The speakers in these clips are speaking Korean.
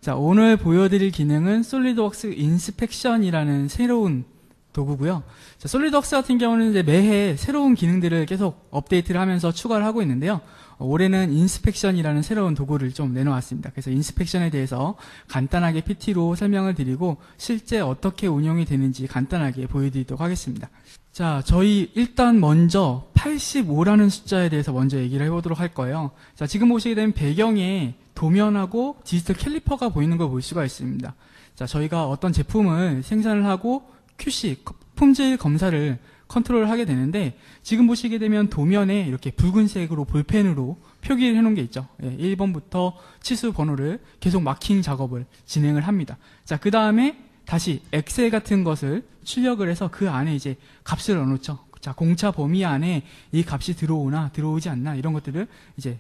자, 오늘 보여드릴 기능은 솔리드웍스 인스펙션이라는 새로운 도구고요. 자, 솔리드웍스 같은 경우는 이제 매해 새로운 기능들을 계속 업데이트를 하면서 추가를 하고 있는데요. 올해는 인스펙션이라는 새로운 도구를 좀 내놓았습니다. 그래서 인스펙션에 대해서 간단하게 PT로 설명을 드리고 실제 어떻게 운영이 되는지 간단하게 보여드리도록 하겠습니다. 자, 저희 일단 먼저 85라는 숫자에 대해서 먼저 얘기를 해보도록 할 거예요. 자, 지금 보시게 되면 배경에 도면하고 디지털 캘리퍼가 보이는 걸 볼 수가 있습니다. 자, 저희가 어떤 제품을 생산을 하고 QC, 품질 검사를 컨트롤을 하게 되는데 지금 보시게 되면 도면에 이렇게 붉은색으로 볼펜으로 표기를 해놓은 게 있죠. 1번부터 치수 번호를 계속 마킹 작업을 진행을 합니다. 자, 그 다음에 다시 엑셀 같은 것을 출력을 해서 그 안에 이제 값을 넣어놓죠. 자, 공차 범위 안에 이 값이 들어오나 들어오지 않나 이런 것들을 이제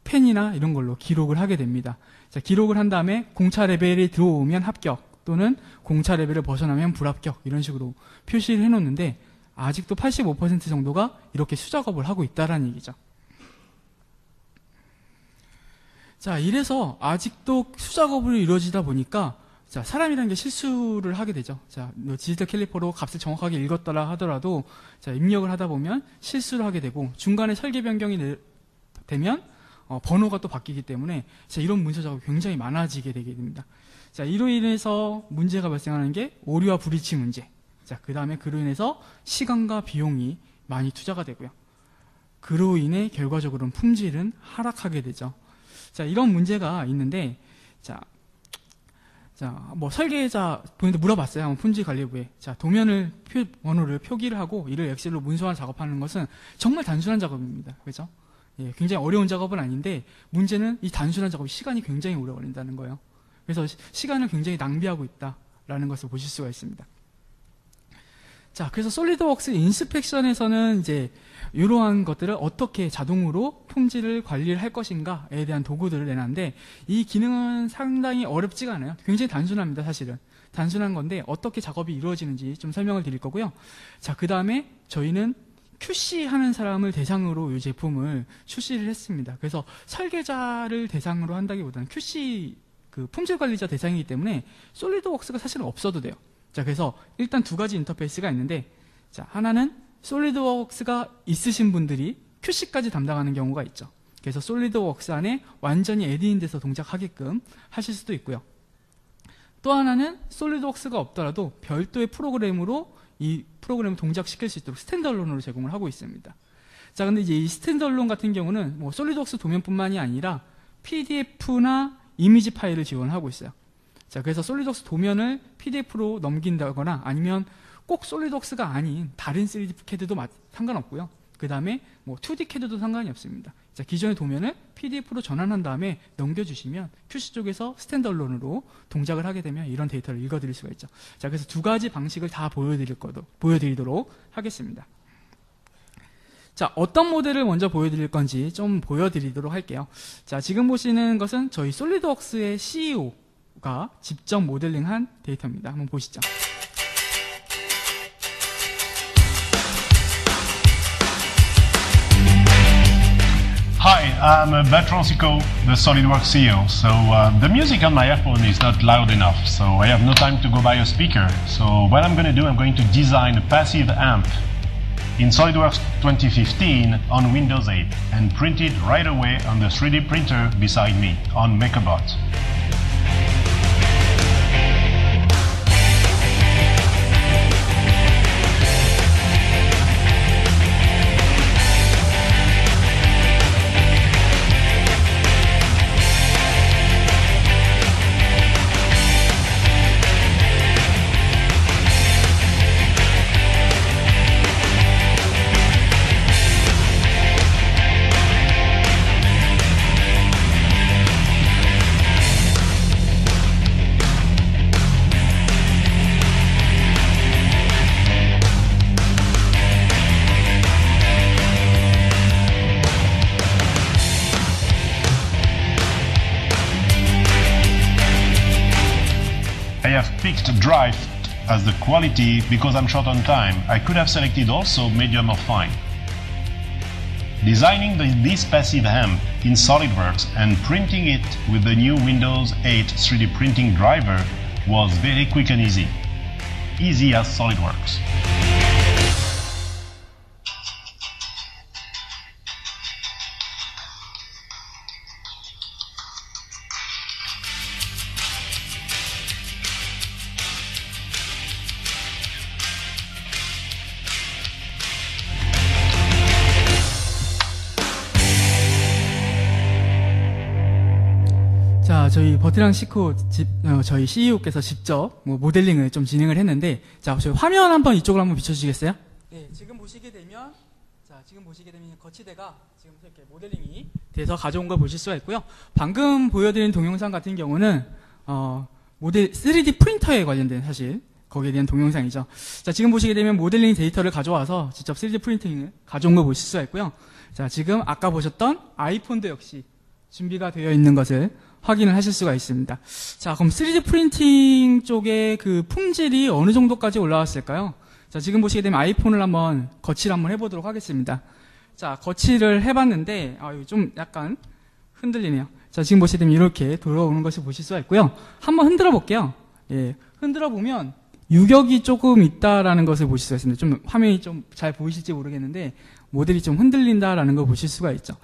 펜이나 이런 걸로 기록을 하게 됩니다. 자, 기록을 한 다음에 공차 레벨이 들어오면 합격 또는 공차 레벨을 벗어나면 불합격 이런 식으로 표시를 해놓는데 아직도 85% 정도가 이렇게 수작업을 하고 있다는 얘기죠. 자, 이래서 아직도 수작업으로 이루어지다 보니까 자, 사람이라는 게 실수를 하게 되죠. 자, 디지털 캘리퍼로 값을 정확하게 읽었더라 하더라도 자, 입력을 하다 보면 실수를 하게 되고 중간에 설계 변경이 되면 번호가 또 바뀌기 때문에 자, 이런 문서 작업이 굉장히 많아지게 되게 됩니다. 자, 이로 인해서 문제가 발생하는 게 오류와 불일치 문제. 자, 그 다음에 그로 인해서 시간과 비용이 많이 투자가 되고요. 그로 인해 결과적으로는 품질은 하락하게 되죠. 자, 이런 문제가 있는데, 뭐 설계자 분한테 물어봤어요. 한번 품질관리부에. 자, 도면을 번호를 표기를 하고 이를 엑셀로 문서화 작업하는 것은 정말 단순한 작업입니다. 그렇죠? 예, 굉장히 어려운 작업은 아닌데 문제는 이 단순한 작업이 시간이 굉장히 오래 걸린다는 거예요. 그래서 시간을 굉장히 낭비하고 있다라는 것을 보실 수가 있습니다. 자, 그래서 솔리드웍스 인스펙션에서는 이제 이러한 것들을 어떻게 자동으로 품질을 관리를 할 것인가에 대한 도구들을 내놨는데 이 기능은 상당히 어렵지가 않아요. 굉장히 단순합니다, 사실은. 단순한 건데 어떻게 작업이 이루어지는지 좀 설명을 드릴 거고요. 자, 그 다음에 저희는 QC 하는 사람을 대상으로 이 제품을 출시를 했습니다. 그래서 설계자를 대상으로 한다기보다는 QC 그 품질 관리자 대상이기 때문에 솔리드웍스가 사실은 없어도 돼요. 자, 그래서 일단 두 가지 인터페이스가 있는데, 자, 하나는 솔리드웍스가 있으신 분들이 QC까지 담당하는 경우가 있죠. 그래서 솔리드웍스 안에 완전히 에디인돼서 동작하게끔 하실 수도 있고요. 또 하나는 솔리드웍스가 없더라도 별도의 프로그램으로 이 프로그램을 동작시킬 수 있도록 스탠드얼론으로 제공을 하고 있습니다. 자, 근데 이제 이 스탠드얼론 같은 경우는 뭐 솔리드웍스 도면뿐만이 아니라 PDF나 이미지 파일을 지원하고 있어요. 자, 그래서 솔리드웍스 도면을 PDF로 넘긴다거나 아니면 꼭 솔리드웍스가 아닌 다른 3D CAD도 상관없고요. 그 다음에 뭐 2D CAD도 상관이 없습니다. 자, 기존의 도면을 PDF로 전환한 다음에 넘겨주시면 QC 쪽에서 스탠드얼론으로 동작을 하게 되면 이런 데이터를 읽어드릴 수가 있죠. 자, 그래서 두 가지 방식을 다 보여드리도록 하겠습니다. 자, 어떤 모델을 먼저 보여드릴 건지 좀 보여드리도록 할게요. 자, 지금 보시는 것은 저희 솔리드웍스의 CEO가 직접 모델링한 데이터입니다. 한번 보시죠. Hi, I'm Bertrand Sicot, the SolidWorks CEO. So the music on my iPhone is not loud enough, so I have no time to go buy a speaker. So what I'm going to do, I'm going to design a passive amp in SolidWorks 2015 on Windows 8 and print it right away on the 3D printer beside me on MakerBot. I have picked Drive as the quality because I'm short on time. I could have selected also medium or fine. Designing this passive amp in SolidWorks and printing it with the new Windows 8 3D printing driver was very quick and easy. Easy as SolidWorks. 자, 저희 버티랑 시코 저희 CEO께서 직접 모델링을 좀 진행을 했는데, 자, 저희 화면 한번 이쪽으로 한번 비춰주시겠어요? 네, 지금 보시게 되면 거치대가 지금 이렇게 모델링이 돼서 가져온 걸 보실 수가 있고요. 방금 보여드린 동영상 같은 경우는 모델 3D 프린터에 관련된 사실 거기에 대한 동영상이죠. 자, 지금 보시게 되면 모델링 데이터를 가져와서 직접 3D 프린팅을 가져온 걸 보실 수가 있고요. 자, 지금 아까 보셨던 아이폰도 역시 준비가 되어 있는 것을 확인을 하실 수가 있습니다. 자, 그럼 3D 프린팅 쪽의 그 품질이 어느 정도까지 올라왔을까요? 자, 지금 보시게 되면 아이폰을 한번 거치를 한번 해보도록 하겠습니다. 자, 거치를 해봤는데, 좀 약간 흔들리네요. 자, 지금 보시게 되면 이렇게 돌아오는 것을 보실 수가 있고요. 한번 흔들어 볼게요. 예, 흔들어 보면 유격이 조금 있다라는 것을 보실 수가 있습니다. 좀 화면이 좀 잘 보이실지 모르겠는데, 모델이 좀 흔들린다라는 걸 보실 수가 있죠.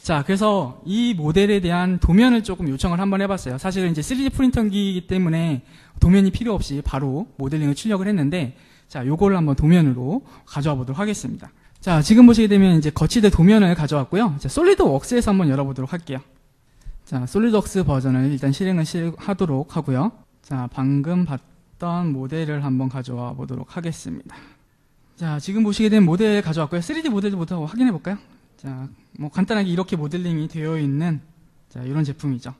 자, 그래서 이 모델에 대한 도면을 조금 요청을 한번 해봤어요. 사실은 이제 3D 프린터기이기 때문에 도면이 필요 없이 바로 모델링을 출력을 했는데, 자, 요거를 한번 도면으로 가져와 보도록 하겠습니다. 자, 지금 보시게 되면 이제 거치대 도면을 가져왔고요. 자, 솔리드웍스에서 한번 열어보도록 할게요. 자, 솔리드웍스 버전을 일단 실행을 하도록 하고요. 자, 방금 봤던 모델을 한번 가져와 보도록 하겠습니다. 자, 지금 보시게 된 모델 가져왔고요. 3D 모델부터 확인해 볼까요? 자, 뭐 간단하게 이렇게 모델링이 되어 있는 자, 이런 제품이죠.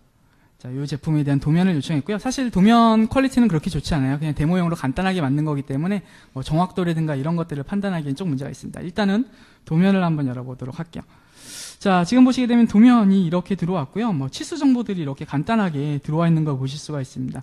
자, 이 제품에 대한 도면을 요청했고요. 사실 도면 퀄리티는 그렇게 좋지 않아요. 그냥 데모용으로 간단하게 만든 거기 때문에 뭐 정확도라든가 이런 것들을 판단하기엔 좀 문제가 있습니다. 일단은 도면을 한번 열어보도록 할게요. 자, 지금 보시게 되면 도면이 이렇게 들어왔고요. 뭐 치수 정보들이 이렇게 간단하게 들어와 있는 걸 보실 수가 있습니다.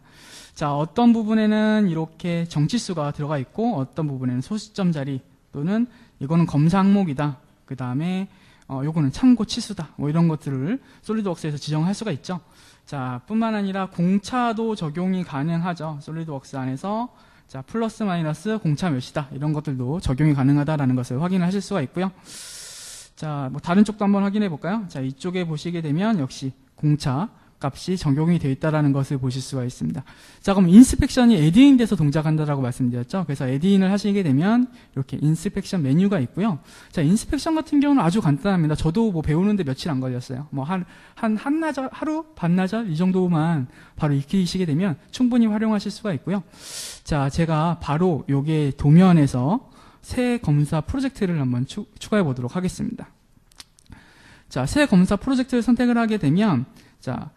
자, 어떤 부분에는 이렇게 정치수가 들어가 있고, 어떤 부분에는 소시점 자리, 또는 이거는 검사 항목이다. 그 다음에 요거는 참고 치수다. 뭐 이런 것들을 솔리드웍스에서 지정할 수가 있죠. 자, 뿐만 아니라 공차도 적용이 가능하죠. 솔리드웍스 안에서 자, 플러스 마이너스 공차 몇이다. 이런 것들도 적용이 가능하다라는 것을 확인을 하실 수가 있고요. 자, 뭐 다른 쪽도 한번 확인해 볼까요? 자, 이쪽에 보시게 되면 역시 공차 값이 적용이 되어 있다는 것을 보실 수가 있습니다. 자, 그럼 인스펙션이 에디인 돼서 동작한다라고 말씀드렸죠. 그래서 에디인을 하시게 되면 이렇게 인스펙션 메뉴가 있고요. 자, 인스펙션 같은 경우는 아주 간단합니다. 저도 뭐 배우는데 며칠 안 걸렸어요. 뭐 한나절, 하루, 반나절 이 정도만 바로 익히시게 되면 충분히 활용하실 수가 있고요. 자, 제가 바로 요게 도면에서 새 검사 프로젝트를 한번 추가해 보도록 하겠습니다. 자, 새 검사 프로젝트를 선택을 하게 되면 자,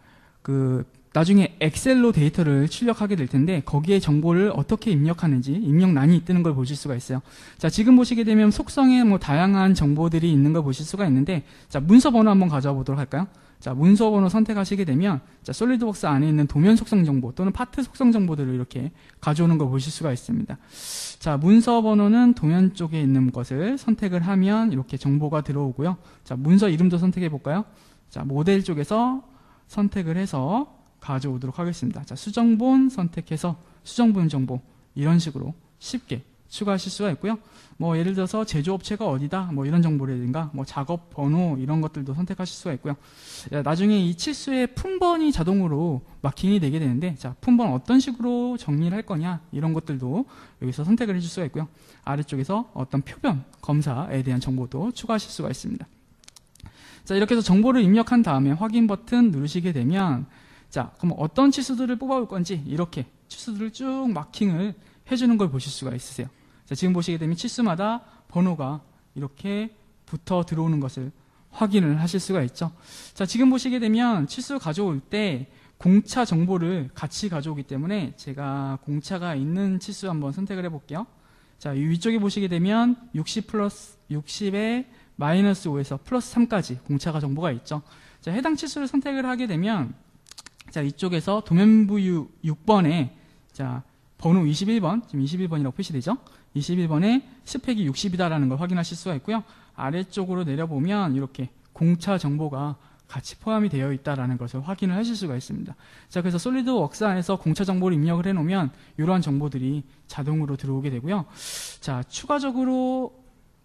나중에 엑셀로 데이터를 출력하게 될 텐데 거기에 정보를 어떻게 입력하는지 입력란이 뜨는 걸 보실 수가 있어요. 자, 지금 보시게 되면 속성에 뭐 다양한 정보들이 있는 걸 보실 수가 있는데 자, 문서 번호 한번 가져와 보도록 할까요? 자, 문서 번호 선택하시게 되면 자, 솔리드웍스 안에 있는 도면 속성 정보 또는 파트 속성 정보들을 이렇게 가져오는 걸 보실 수가 있습니다. 자, 문서 번호는 도면 쪽에 있는 것을 선택을 하면 이렇게 정보가 들어오고요. 자, 문서 이름도 선택해 볼까요? 자, 모델 쪽에서 선택을 해서 가져오도록 하겠습니다. 자, 수정본 선택해서 수정본 정보 이런 식으로 쉽게 추가하실 수가 있고요. 뭐 예를 들어서 제조업체가 어디다 뭐 이런 정보라든가 뭐 작업 번호 이런 것들도 선택하실 수가 있고요. 나중에 이 치수의 품번이 자동으로 마킹이 되게 되는데 자, 품번 어떤 식으로 정리를 할 거냐 이런 것들도 여기서 선택을 해줄 수가 있고요. 아래쪽에서 어떤 표변 검사에 대한 정보도 추가하실 수가 있습니다. 자, 이렇게 해서 정보를 입력한 다음에 확인 버튼 누르시게 되면 자, 그럼 어떤 치수들을 뽑아올 건지 이렇게 치수들을 쭉 마킹을 해주는 걸 보실 수가 있으세요. 자, 지금 보시게 되면 치수마다 번호가 이렇게 붙어 들어오는 것을 확인을 하실 수가 있죠. 자, 지금 보시게 되면 치수 가져올 때 공차 정보를 같이 가져오기 때문에 제가 공차가 있는 치수 한번 선택을 해볼게요. 자, 이 위쪽에 보시게 되면 60 플러스 60에 마이너스 5에서 플러스 3까지 공차가 정보가 있죠. 자, 해당 치수를 선택을 하게 되면 자, 이쪽에서 도면부 6번에 자, 번호 21번, 지금 21번이라고 표시되죠? 21번에 스펙이 60이다라는 걸 확인하실 수가 있고요. 아래쪽으로 내려보면 이렇게 공차 정보가 같이 포함이 되어 있다는 것을 확인을 하실 수가 있습니다. 자, 그래서 솔리드웍스 안에서 공차 정보를 입력을 해놓으면 이러한 정보들이 자동으로 들어오게 되고요. 자, 추가적으로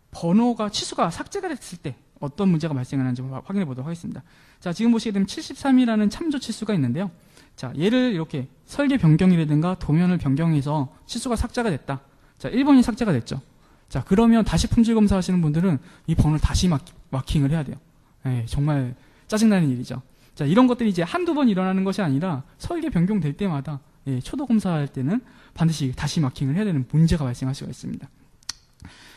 번호가 치수가 삭제가 됐을 때 어떤 문제가 발생하는지 확인해 보도록 하겠습니다. 자, 지금 보시게 되면 73이라는 참조 치수가 있는데요. 자, 얘를 이렇게 설계 변경이라든가 도면을 변경해서 치수가 삭제가 됐다. 자, 1번이 삭제가 됐죠. 자, 그러면 다시 품질 검사하시는 분들은 이 번호를 다시 마킹을 해야 돼요. 네, 정말 짜증나는 일이죠. 자, 이런 것들이 이제 한두 번 일어나는 것이 아니라 설계 변경될 때마다 초도 검사할 때는 반드시 다시 마킹을 해야 되는 문제가 발생할 수가 있습니다.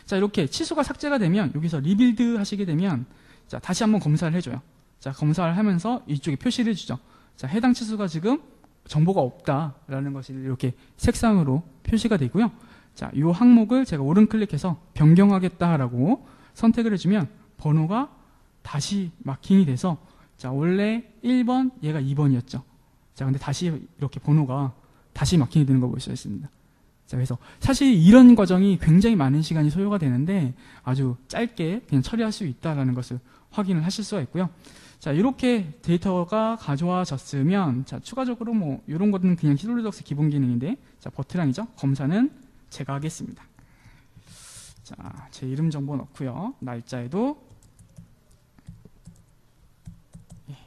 자, 이렇게 치수가 삭제가 되면 여기서 리빌드 하시게 되면 자, 다시 한번 검사를 해줘요. 자, 검사를 하면서 이쪽에 표시를 해주죠. 자, 해당 치수가 지금 정보가 없다라는 것이 이렇게 색상으로 표시가 되고요. 자, 이 항목을 제가 오른 클릭해서 변경하겠다라고 선택을 해주면 번호가 다시 마킹이 돼서 자, 원래 1번, 얘가 2번이었죠. 자, 근데 다시 이렇게 번호가 다시 마킹이 되는 거 볼 수 있습니다. 자, 그래서 사실 이런 과정이 굉장히 많은 시간이 소요가 되는데 아주 짧게 그냥 처리할 수 있다는 것을 확인을 하실 수가 있고요. 자, 이렇게 데이터가 가져와졌으면 자, 추가적으로 뭐 이런 것은 그냥 솔리드웍스 기본 기능인데 자, 버트랑이죠. 검사는 제가 하겠습니다. 자, 제 이름 정보 넣고요. 날짜에도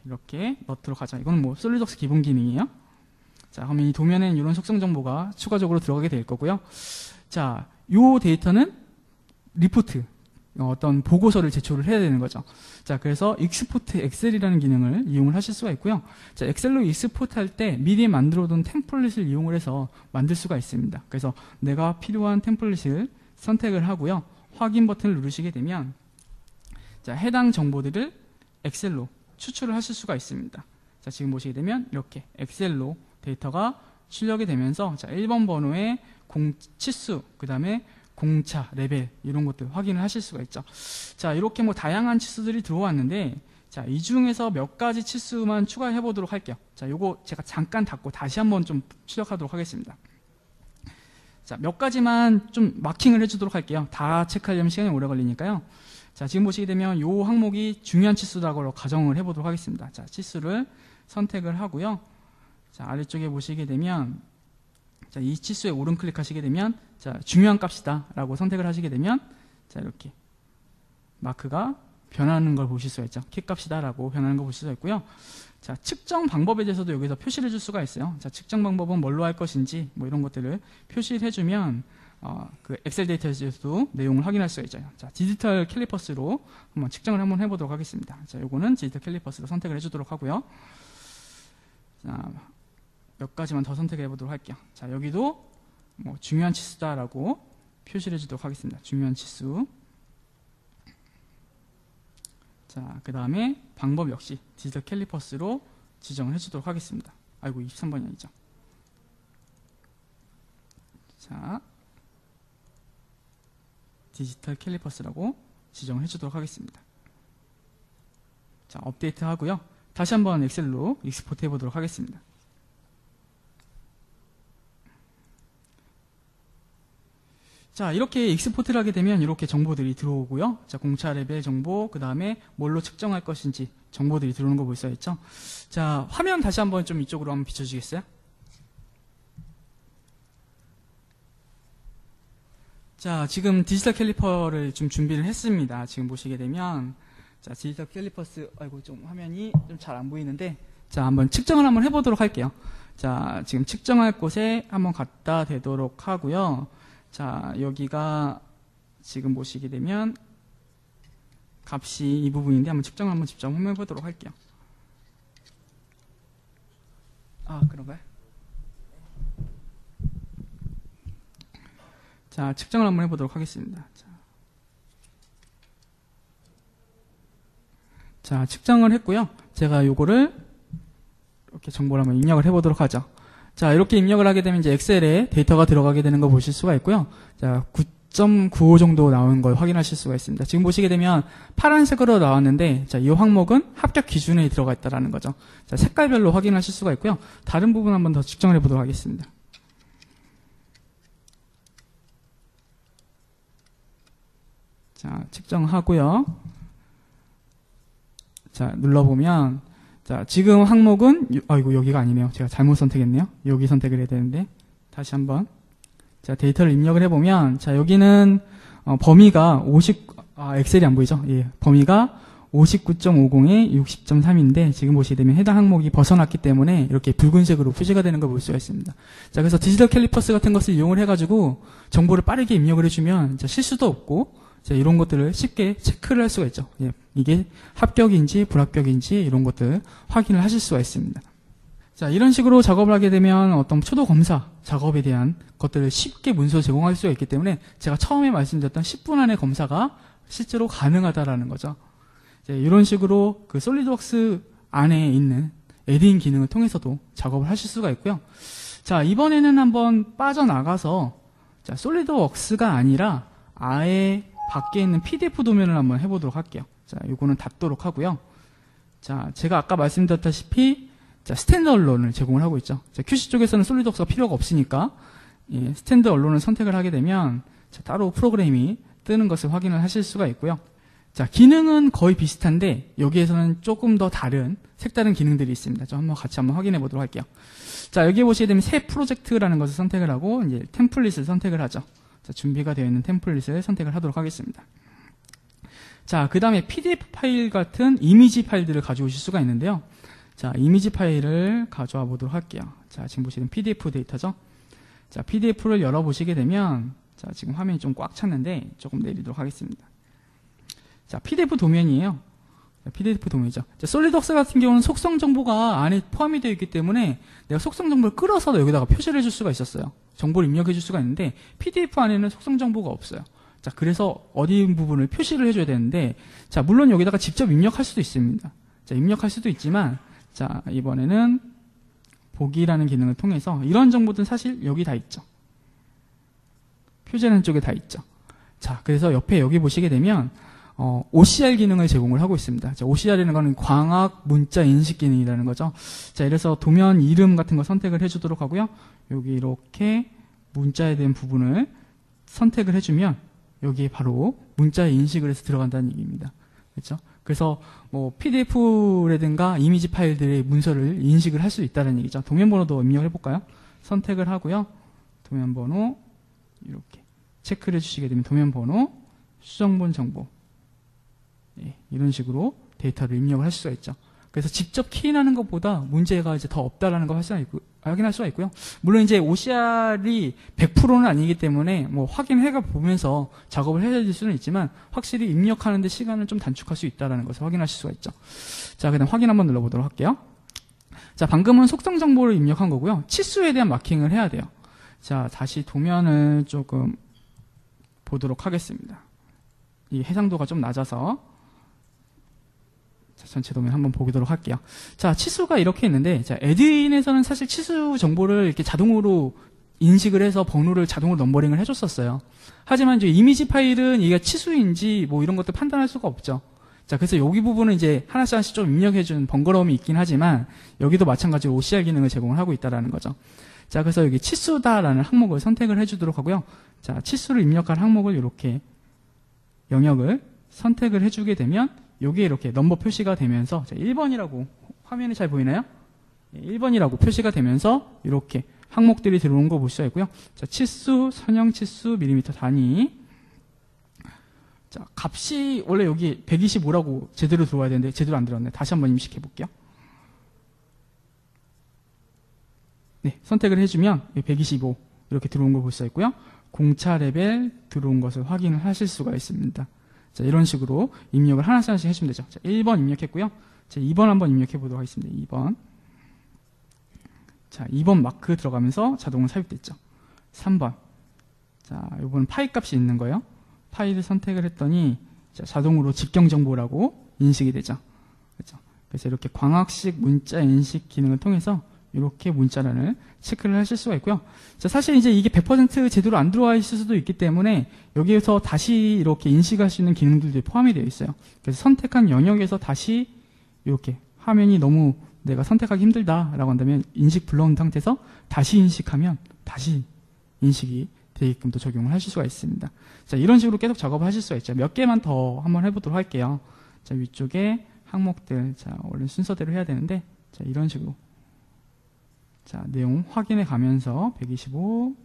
이렇게 넣도록 하죠. 이건 뭐 솔리드웍스 기본 기능이에요. 자, 그러면 이 도면에는 이런 속성 정보가 추가적으로 들어가게 될 거고요. 자, 요 데이터는 리포트, 어떤 보고서를 제출을 해야 되는 거죠. 자, 그래서 익스포트 엑셀이라는 기능을 이용을 하실 수가 있고요. 자, 엑셀로 익스포트 할 때 미리 만들어둔 템플릿을 이용을 해서 만들 수가 있습니다. 그래서 내가 필요한 템플릿을 선택을 하고요. 확인 버튼을 누르시게 되면 자, 해당 정보들을 엑셀로 추출을 하실 수가 있습니다. 자, 지금 보시게 되면 이렇게 엑셀로 데이터가 출력이 되면서 자, 1번 번호의 치수, 그 다음에 공차, 레벨 이런 것들 확인을 하실 수가 있죠. 자, 이렇게 뭐 다양한 치수들이 들어왔는데 자, 이 중에서 몇 가지 치수만 추가해 보도록 할게요. 자, 요거 제가 잠깐 닫고 다시 한번 좀 출력하도록 하겠습니다. 자, 몇 가지만 좀 마킹을 해주도록 할게요. 다 체크하려면 시간이 오래 걸리니까요. 자, 지금 보시게 되면 이 항목이 중요한 치수라고 가정을 해보도록 하겠습니다. 자, 치수를 선택을 하고요. 자, 아래쪽에 보시게 되면 자, 이 치수에 오른 클릭하시게 되면 자, 중요한 값이다 라고 선택을 하시게 되면 자, 이렇게 마크가 변하는 걸 보실 수가 있죠. 키값이다 라고 변하는 걸 보실 수가 있고요. 자, 측정 방법에 대해서도 여기서 표시를 해줄 수가 있어요. 자, 측정 방법은 뭘로 할 것인지 뭐 이런 것들을 표시를 해주면 그 엑셀 데이터에서도 내용을 확인할 수가 있죠. 자, 디지털 캘리퍼스로 한번 측정을 한번 해보도록 하겠습니다. 자, 요거는 디지털 캘리퍼스로 선택을 해주도록 하고요. 자, 몇 가지만 더 선택해 보도록 할게요. 자, 여기도 뭐 중요한 치수다라고 표시를 해주도록 하겠습니다. 중요한 치수. 자, 그 다음에 방법 역시 디지털 캘리퍼스로 지정을 해주도록 하겠습니다. 아이고, 23번이 아니죠. 자, 디지털 캘리퍼스라고 지정을 해주도록 하겠습니다. 자, 업데이트 하고요. 다시 한번 엑셀로 익스포트 해보도록 하겠습니다. 자, 이렇게 익스포트를 하게 되면 이렇게 정보들이 들어오고요. 자, 공차 레벨 정보, 그 다음에 뭘로 측정할 것인지 정보들이 들어오는 거 볼 수 있죠. 자, 화면 다시 한번 좀 이쪽으로 한번 비춰주시겠어요? 자, 지금 디지털 캘리퍼를 좀 준비를 했습니다. 지금 보시게 되면 자, 디지털 캘리퍼스, 아이고, 좀 화면이 좀 잘 안 보이는데 자, 한번 측정을 한번 해보도록 할게요. 자, 지금 측정할 곳에 한번 갖다 대도록 하고요. 자, 여기가 지금 보시게 되면 값이 이 부분인데 한번 측정을 한번 직접 한번 해보도록 할게요. 아, 그런가요? 자, 측정을 한번 해보도록 하겠습니다. 자, 측정을 했고요. 제가 요거를 이렇게 정보를 한번 입력을 해보도록 하죠. 자, 이렇게 입력을 하게 되면 이제 엑셀에 데이터가 들어가게 되는 거 보실 수가 있고요. 자, 9.95 정도 나온 걸 확인하실 수가 있습니다. 지금 보시게 되면 파란색으로 나왔는데, 자, 이 항목은 합격 기준에 들어가 있다는 거죠. 자, 색깔별로 확인하실 수가 있고요. 다른 부분 한번 더 측정을 해보도록 하겠습니다. 자, 측정하고요. 자, 눌러보면, 자, 지금 항목은, 아이고, 여기가 아니네요. 제가 잘못 선택했네요. 여기 선택을 해야 되는데, 다시 한번. 자, 데이터를 입력을 해보면, 자, 여기는, 범위가 엑셀이 안 보이죠? 예, 범위가 59.50에 60.3인데, 지금 보시게 되면 해당 항목이 벗어났기 때문에 이렇게 붉은색으로 표시가 되는 걸 볼 수가 있습니다. 자, 그래서 디지털 캘리퍼스 같은 것을 이용을 해가지고, 정보를 빠르게 입력을 해주면, 자, 실수도 없고, 자, 이런 것들을 쉽게 체크를 할 수가 있죠. 예, 이게 합격인지 불합격인지 이런 것들 확인을 하실 수가 있습니다. 자, 이런 식으로 작업을 하게 되면 어떤 초도 검사 작업에 대한 것들을 쉽게 문서로 제공할 수가 있기 때문에 제가 처음에 말씀드렸던 10분 안의 검사가 실제로 가능하다라는 거죠. 자, 이런 식으로 그 솔리드웍스 안에 있는 에디인 기능을 통해서도 작업을 하실 수가 있고요. 자, 이번에는 한번 빠져나가서 자, 솔리드웍스가 아니라 아예 밖에 있는 PDF 도면을 한번 해보도록 할게요. 자, 요거는 닫도록 하고요. 자, 제가 아까 말씀드렸다시피, 자, 스탠드 언론을 제공을 하고 있죠. 자, QC 쪽에서는 솔리드웍스가 필요가 없으니까, 예, 스탠드 언론을 선택을 하게 되면, 자, 따로 프로그램이 뜨는 것을 확인을 하실 수가 있고요. 자, 기능은 거의 비슷한데, 여기에서는 조금 더 색다른 기능들이 있습니다. 좀 같이 한번 확인해 보도록 할게요. 자, 여기 보시게 되면 새 프로젝트라는 것을 선택을 하고, 이제 템플릿을 선택을 하죠. 자, 준비가 되어 있는 템플릿을 선택을 하도록 하겠습니다. 자, 그 다음에 PDF 파일 같은 이미지 파일들을 가져오실 수가 있는데요. 자, 이미지 파일을 가져와 보도록 할게요. 자, 지금 보시는 PDF 데이터죠. 자, PDF를 열어보시게 되면, 자, 지금 화면이 좀 꽉 찼는데 조금 내리도록 하겠습니다. 자, PDF 도면이에요. 자, PDF 도면이죠. 자, 솔리드웍스 같은 경우는 속성 정보가 안에 포함이 되어 있기 때문에 내가 속성 정보를 끌어서 여기다가 표시를 해줄 수가 있었어요. 정보를 입력해 줄 수가 있는데 PDF 안에는 속성 정보가 없어요. 자, 그래서 어디 부분을 표시를 해줘야 되는데, 자, 물론 여기다가 직접 입력할 수도 있습니다. 자, 입력할 수도 있지만, 자, 이번에는 보기라는 기능을 통해서 이런 정보들은 사실 여기 다 있죠. 표제하는 쪽에 다 있죠. 자, 그래서 옆에 여기 보시게 되면 OCR 기능을 제공을 하고 있습니다. 자, OCR이라는 거는 광학 문자 인식 기능이라는 거죠. 자, 이래서 도면 이름 같은 거 선택을 해주도록 하고요. 여기 이렇게 문자에 대한 부분을 선택을 해주면 여기에 바로 문자의 인식을 해서 들어간다는 얘기입니다. 그렇죠? 그래서 뭐 PDF라든가 이미지 파일들의 문서를 인식을 할 수 있다는 얘기죠. 도면 번호도 입력을 해볼까요? 선택을 하고요. 도면 번호 이렇게 체크를 해주시게 되면 도면 번호, 수정본 정보, 예, 이런 식으로 데이터를 입력을 할 수가 있죠. 그래서 직접 키인하는 것보다 문제가 이제 더 없다라는 걸 확인할 수가 있고요. 물론 이제 OCR이 100%는 아니기 때문에 뭐 확인해가 보면서 작업을 해야 될 수는 있지만 확실히 입력하는데 시간을 좀 단축할 수 있다라는 것을 확인하실 수가 있죠. 자, 그다음 확인 한번 눌러보도록 할게요. 자, 방금은 속성 정보를 입력한 거고요. 치수에 대한 마킹을 해야 돼요. 자, 다시 도면을 조금 보도록 하겠습니다. 이 해상도가 좀 낮아서. 자, 전체 도면 한번 보도록 할게요. 자, 치수가 이렇게 있는데, 자, 에드인에서는 사실 치수 정보를 이렇게 자동으로 인식을 해서 번호를 자동으로 넘버링을 해줬었어요. 하지만 이제 이미지 파일은 이게 치수인지 뭐 이런 것들 판단할 수가 없죠. 자, 그래서 여기 부분은 이제 하나씩 좀 입력해주는 번거로움이 있긴 하지만, 여기도 마찬가지로 OCR 기능을 제공을 하고 있다는 거죠. 자, 그래서 여기 치수다라는 항목을 선택을 해주도록 하고요. 자, 치수를 입력할 항목을 이렇게 영역을 선택을 해주게 되면, 여기에 이렇게 넘버 표시가 되면서, 자, 1번이라고, 화면이 잘 보이나요? 1번이라고 표시가 되면서, 이렇게 항목들이 들어오는 거 볼 수가 있고요. 자, 치수, 선형 치수, 밀리미터 단위. 자, 값이, 원래 여기 125라고 제대로 들어와야 되는데, 제대로 안 들어왔네. 다시 한번 임식해 볼게요. 네, 선택을 해주면, 125, 이렇게 들어온 걸 볼 수가 있고요. 공차 레벨 들어온 것을 확인을 하실 수가 있습니다. 자, 이런 식으로 입력을 하나씩 해주면 되죠. 자, 1번 입력했고요. 자, 2번 한번 입력해 보도록 하겠습니다. 2번. 자, 2번 마크 들어가면서 자동으로 삽입됐죠. 3번. 자, 요번 파일 값이 있는 거예요. 파일을 선택을 했더니, 자, 자동으로 직경 정보라고 인식이 되죠. 그렇죠? 그래서 이렇게 광학식 문자 인식 기능을 통해서 이렇게 문자란을 체크를 하실 수가 있고요. 자, 사실 이제 이게 100% 제대로 안 들어와 있을 수도 있기 때문에 여기에서 다시 이렇게 인식할 수 있는 기능들도 포함이 되어 있어요. 그래서 선택한 영역에서 다시 이렇게 화면이 너무 내가 선택하기 힘들다라고 한다면 인식 불러온 상태에서 다시 인식하면 다시 인식이 되게끔 또 적용을 하실 수가 있습니다. 자, 이런 식으로 계속 작업을 하실 수가 있죠. 몇 개만 더 한번 해보도록 할게요. 자, 위쪽에 항목들, 자, 원래 순서대로 해야 되는데, 자, 이런 식으로. 자, 내용 확인해 가면서 125,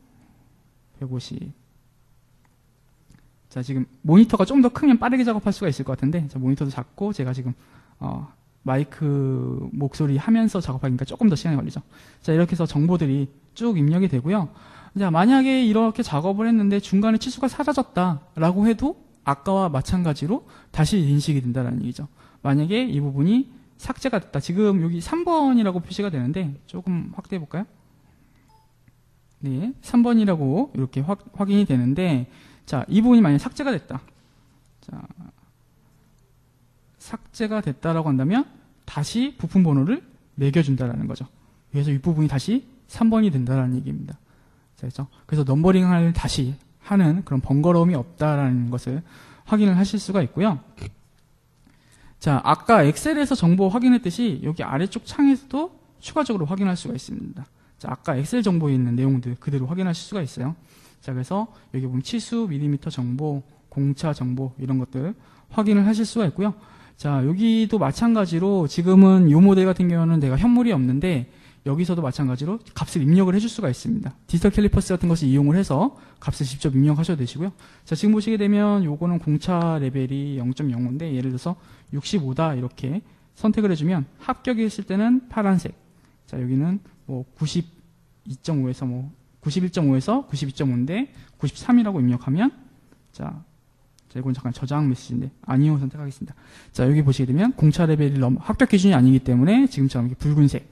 150. 자, 지금 모니터가 좀 더 크면 빠르게 작업할 수가 있을 것 같은데, 자, 모니터도 작고, 제가 지금, 마이크 목소리 하면서 작업하니까 조금 더 시간이 걸리죠. 자, 이렇게 해서 정보들이 쭉 입력이 되고요. 자, 만약에 이렇게 작업을 했는데 중간에 치수가 사라졌다라고 해도 아까와 마찬가지로 다시 인식이 된다는 얘기죠. 만약에 이 부분이 삭제가 됐다. 지금 여기 3번이라고 표시가 되는데 조금 확대해 볼까요? 네, 3번이라고 이렇게 확인이 되는데, 자, 이 부분이 만약에 삭제가 됐다. 자, 삭제가 됐다라고 한다면 다시 부품 번호를 매겨준다라는 거죠. 그래서 이 부분이 다시 3번이 된다라는 얘기입니다. 자, 그래서 넘버링을 다시 하는 그런 번거로움이 없다라는 것을 확인을 하실 수가 있고요. 자, 아까 엑셀에서 정보 확인했듯이 여기 아래쪽 창에서도 추가적으로 확인할 수가 있습니다. 자, 아까 엑셀 정보에 있는 내용들 그대로 확인하실 수가 있어요. 자, 그래서 여기 보면 치수, 밀리미터 정보, 공차 정보 이런 것들 확인을 하실 수가 있고요. 자, 여기도 마찬가지로 지금은 이 모델 같은 경우는 내가 현물이 없는데 여기서도 마찬가지로 값을 입력을 해줄 수가 있습니다. 디지털 캘리퍼스 같은 것을 이용을 해서 값을 직접 입력하셔도 되시고요. 자, 지금 보시게 되면 요거는 공차 레벨이 0.05인데 예를 들어서 65다 이렇게 선택을 해주면 합격이 했을 때는 파란색. 자, 여기는 뭐 92.5에서 뭐 91.5에서 92.5인데 93이라고 입력하면 자, 이건 잠깐 저장 메시지인데 아니요 선택하겠습니다. 자, 여기 보시게 되면 공차 레벨이 합격 기준이 아니기 때문에 지금처럼 이렇게 붉은색.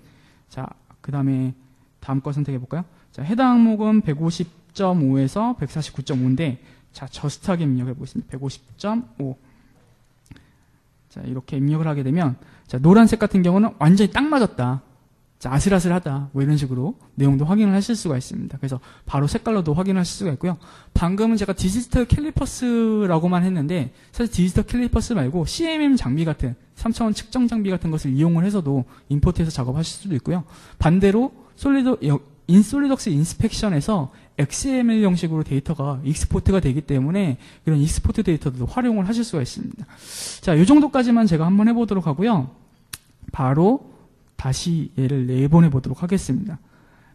자, 그 다음에 다음 거 선택해 볼까요? 자, 해당 항목은 150.5에서 149.5인데 자, 저스트하게 입력해 보겠습니다. 150.5. 자, 이렇게 입력을 하게 되면 자, 노란색 같은 경우는 완전히 딱 맞았다. 자, 아슬아슬하다. 뭐 이런 식으로 내용도 확인을 하실 수가 있습니다. 그래서 바로 색깔로도 확인하실 수가 있고요. 방금은 제가 디지털 캘리퍼스라고만 했는데 사실 디지털 캘리퍼스 말고 CMM 장비 같은 3차원 측정 장비 같은 것을 이용을 해서도 임포트해서 작업하실 수도 있고요. 반대로 솔리덕스 인스펙션에서 XML 형식으로 데이터가 익스포트가 되기 때문에 이런 익스포트 데이터도 활용을 하실 수가 있습니다. 자, 이 정도까지만 제가 한번 해보도록 하고요. 바로 다시 얘를 내보내 보도록 하겠습니다.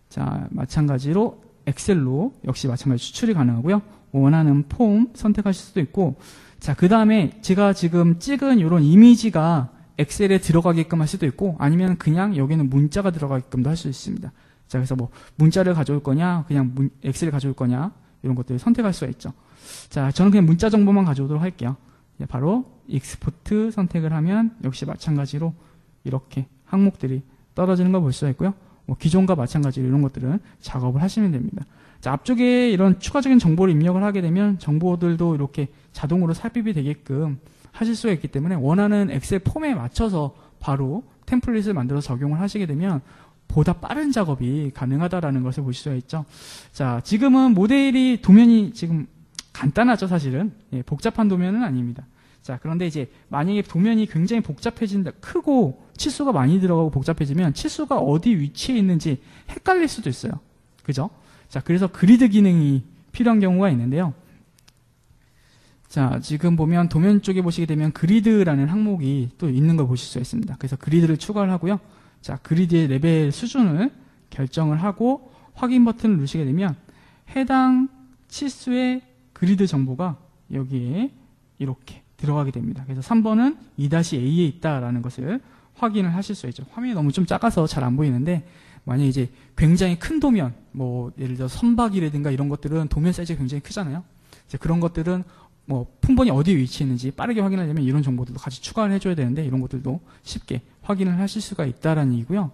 자, 마찬가지로 엑셀로 역시 마찬가지 추출이 가능하고요. 원하는 폼 선택하실 수도 있고, 자, 그 다음에 제가 지금 찍은 이런 이미지가 엑셀에 들어가게끔 할 수도 있고, 아니면 그냥 여기는 문자가 들어가게끔도 할 수 있습니다. 자, 그래서 뭐 문자를 가져올 거냐, 그냥 엑셀을 가져올 거냐 이런 것들을 선택할 수가 있죠. 자, 저는 그냥 문자 정보만 가져오도록 할게요. 바로 익스포트 선택을 하면 역시 마찬가지로 이렇게 항목들이 떨어지는 걸 볼 수가 있고요. 뭐 기존과 마찬가지로 이런 것들은 작업을 하시면 됩니다. 자, 앞쪽에 이런 추가적인 정보를 입력을 하게 되면 정보들도 이렇게 자동으로 삽입이 되게끔 하실 수가 있기 때문에 원하는 엑셀 폼에 맞춰서 바로 템플릿을 만들어서 적용을 하시게 되면 보다 빠른 작업이 가능하다라는 것을 보실 수가 있죠. 자, 지금은 모델이 도면이 지금 간단하죠, 사실은. 예, 복잡한 도면은 아닙니다. 자, 그런데 이제 만약에 도면이 굉장히 복잡해진다, 크고 치수가 많이 들어가고 복잡해지면 치수가 어디 위치에 있는지 헷갈릴 수도 있어요. 그죠? 자, 그래서 그리드 기능이 필요한 경우가 있는데요. 자, 지금 보면 도면 쪽에 보시게 되면 그리드라는 항목이 또 있는 걸 보실 수가 있습니다. 그래서 그리드를 추가를 하고요. 자, 그리드의 레벨 수준을 결정을 하고 확인 버튼을 누르시게 되면 해당 치수의 그리드 정보가 여기에 이렇게 들어가게 됩니다. 그래서 3번은 2-A에 있다라는 것을 확인을 하실 수 있죠. 화면이 너무 좀 작아서 잘 안 보이는데 만약에 이제 굉장히 큰 도면, 뭐 예를 들어 선박이라든가 이런 것들은 도면 사이즈가 굉장히 크잖아요. 이제 그런 것들은 뭐 품번이 어디에 위치해 있는지 빠르게 확인하려면 이런 정보들도 같이 추가를 해줘야 되는데 이런 것들도 쉽게 확인을 하실 수가 있다라는 얘기고요.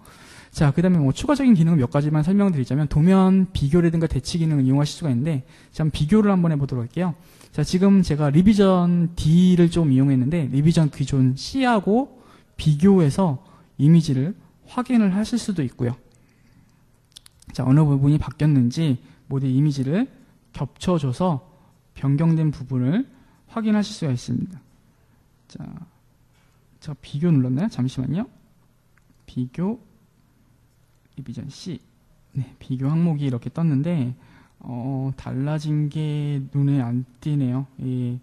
자, 그 다음에 뭐 추가적인 기능을 몇 가지만 설명드리자면 도면 비교라든가 대치 기능을 이용하실 수가 있는데 자, 한번 비교를 한번 해보도록 할게요. 자, 지금 제가 리비전 D를 좀 이용했는데 리비전 기존 C하고 비교해서 이미지를 확인을 하실 수도 있고요. 자, 어느 부분이 바뀌었는지 모델 이미지를 겹쳐줘서 변경된 부분을 확인하실 수가 있습니다. 자, 제가 비교 눌렀나요? 잠시만요. 비교 리비전 C. 네, 비교 항목이 이렇게 떴는데 달라진 게 눈에 안 띄네요. 예.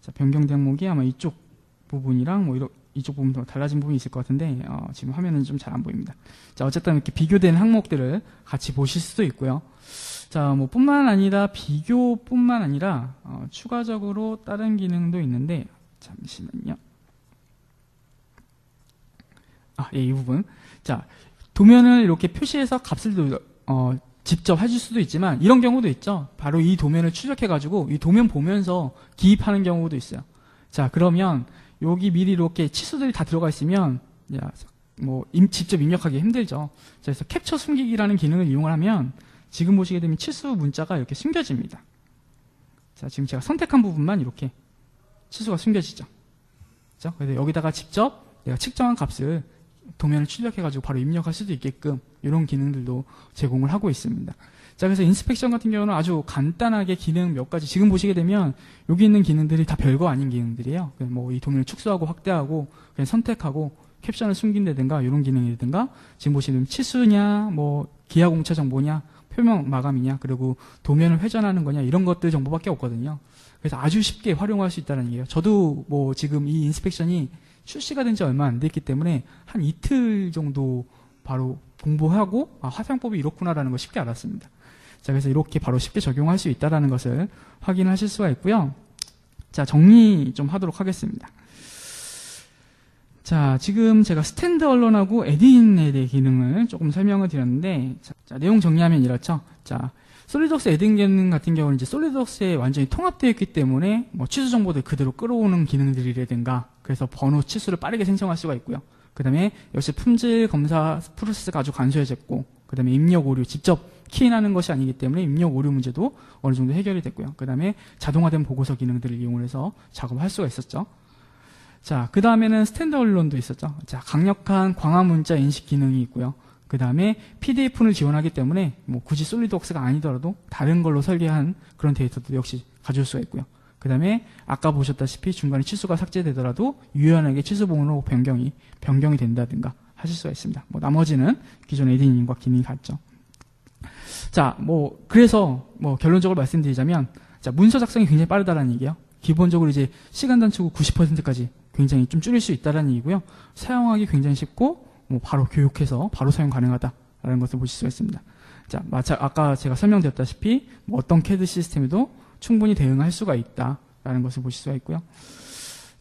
자, 변경 대목이 아마 이쪽 부분이랑 뭐 이쪽 부분도 달라진 부분이 있을 것 같은데, 지금 화면은 좀 잘 안 보입니다. 자, 어쨌든 이렇게 비교된 항목들을 같이 보실 수도 있고요. 자, 뭐 뿐만 아니라 비교뿐만 아니라 추가적으로 다른 기능도 있는데, 잠시만요. 예, 이 부분. 자, 도면을 이렇게 표시해서 값을 직접 해줄 수도 있지만 이런 경우도 있죠. 바로 이 도면을 추적해가지고 이 도면 보면서 기입하는 경우도 있어요. 자, 그러면 여기 미리 이렇게 치수들이 다 들어가 있으면 뭐 직접 입력하기 힘들죠. 그래서 캡처 숨기기라는 기능을 이용을 하면 지금 보시게 되면 치수 문자가 이렇게 숨겨집니다. 자, 지금 제가 선택한 부분만 이렇게 치수가 숨겨지죠. 그렇죠? 그래서 여기다가 직접 내가 측정한 값을 도면을 출력해가지고 바로 입력할 수도 있게끔 이런 기능들도 제공을 하고 있습니다. 자, 그래서 인스펙션 같은 경우는 아주 간단하게 기능 몇 가지, 지금 보시게 되면 여기 있는 기능들이 다 별거 아닌 기능들이에요. 뭐 이 도면을 축소하고 확대하고 그냥 선택하고 캡션을 숨긴다든가 이런 기능이라든가, 지금 보시면 치수냐, 뭐 기하 공차 정보냐, 표명 마감이냐, 그리고 도면을 회전하는 거냐, 이런 것들 정보밖에 없거든요. 그래서 아주 쉽게 활용할 수 있다는 얘기예요. 저도 뭐 지금 이 인스펙션이 출시가 된 지 얼마 안 됐기 때문에 한 이틀 정도 바로 공부하고 화상법이 이렇구나라는 걸 쉽게 알았습니다. 자, 그래서 이렇게 바로 쉽게 적용할 수 있다는 것을 확인하실 수가 있고요. 자, 정리 좀 하도록 하겠습니다. 자, 지금 제가 스탠드 언론하고 에딘에 대해 기능을 조금 설명을 드렸는데, 자, 내용 정리하면 이렇죠. 자, 솔리드웍스 에딘 기능 같은 경우는 이제 솔리드웍스에 완전히 통합되어 있기 때문에 뭐 치수 정보들 그대로 끌어오는 기능들이라든가, 그래서 번호 치수를 빠르게 생성할 수가 있고요. 그 다음에 역시 품질 검사 프로세스가 아주 간소해졌고, 그 다음에 입력 오류, 직접 키인하는 것이 아니기 때문에 입력 오류 문제도 어느 정도 해결이 됐고요. 그 다음에 자동화된 보고서 기능들을 이용해서 작업을 할 수가 있었죠. 자, 그 다음에는 스탠드 언론도 있었죠. 자, 강력한 광화 문자 인식 기능이 있고요. 그 다음에 PDF를 지원하기 때문에 뭐 굳이 솔리드웍스가 아니더라도 다른 걸로 설계한 그런 데이터도 역시 가져올 수가 있고요. 그 다음에 아까 보셨다시피 중간에 치수가 삭제되더라도 유연하게 치수 번호 변경이 된다든가 하실 수가 있습니다. 뭐 나머지는 기존 에딘과 기능이 같죠. 자, 뭐 그래서 뭐 결론적으로 말씀드리자면, 자, 문서 작성이 굉장히 빠르다는 얘기예요. 기본적으로 이제 시간 단축을 90%까지 굉장히 좀 줄일 수 있다는 얘기고요. 사용하기 굉장히 쉽고 뭐 바로 교육해서 바로 사용 가능하다라는 것을 보실 수가 있습니다. 자, 아까 제가 설명드렸다시피 뭐 어떤 CAD 시스템에도 충분히 대응할 수가 있다라는 것을 보실 수가 있고요.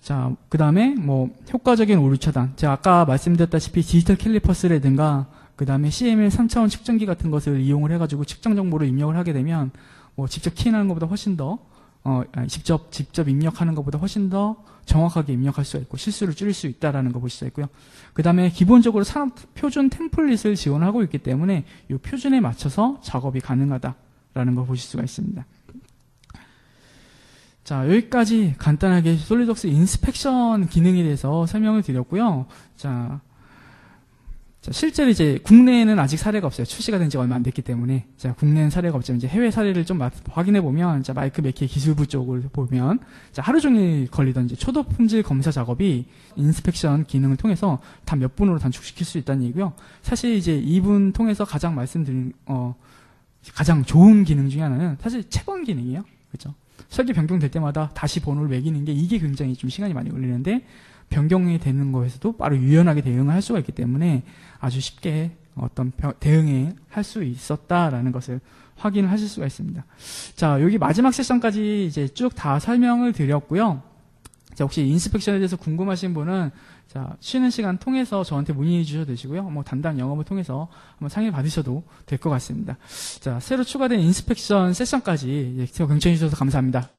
자, 그 다음에 뭐 효과적인 오류 차단. 제가 아까 말씀드렸다시피 디지털 캘리퍼스라든가 그 다음에 CML 3차원 측정기 같은 것을 이용을 해가지고 측정 정보를 입력을 하게 되면 뭐 직접 키인하는 것보다 훨씬 더 직접 입력하는 것보다 훨씬 더 정확하게 입력할 수가 있고 실수를 줄일 수 있다라는 거 보실 수가 있고요. 그 다음에 기본적으로 산업 표준 템플릿을 지원하고 있기 때문에 이 표준에 맞춰서 작업이 가능하다라는 걸 보실 수가 있습니다. 자, 여기까지 간단하게 솔리드웍스 인스펙션 기능에 대해서 설명을 드렸고요. 자, 실제로 이제 국내에는 아직 사례가 없어요. 출시가 된 지 얼마 안 됐기 때문에. 자, 국내는 사례가 없지만 이제 해외 사례를 좀 확인해 보면, 자, 마이크 매키의 기술부 쪽을 보면, 자, 하루 종일 걸리던 이제 초도 품질 검사 작업이 인스펙션 기능을 통해서 단 몇 분으로 단축시킬 수 있다는 얘기고요. 사실 이제 이분 통해서 가장 말씀드린 가장 좋은 기능 중에 하나는 사실 채권 기능이에요. 그렇죠? 설계 변경될 때마다 다시 번호를 매기는 게 이게 굉장히 좀 시간이 많이 걸리는데, 변경이 되는 거에서도 바로 유연하게 대응을 할 수가 있기 때문에 아주 쉽게 어떤 대응에 할 수 있었다라는 것을 확인을 하실 수가 있습니다. 자, 여기 마지막 세션까지 이제 쭉 다 설명을 드렸고요. 자, 혹시 인스펙션에 대해서 궁금하신 분은 자, 쉬는 시간 통해서 저한테 문의해 주셔도 되시고요. 뭐 담당 영업을 통해서 한번 상의 받으셔도 될 것 같습니다. 자, 새로 추가된 인스펙션 세션까지 경청해 주셔서 감사합니다.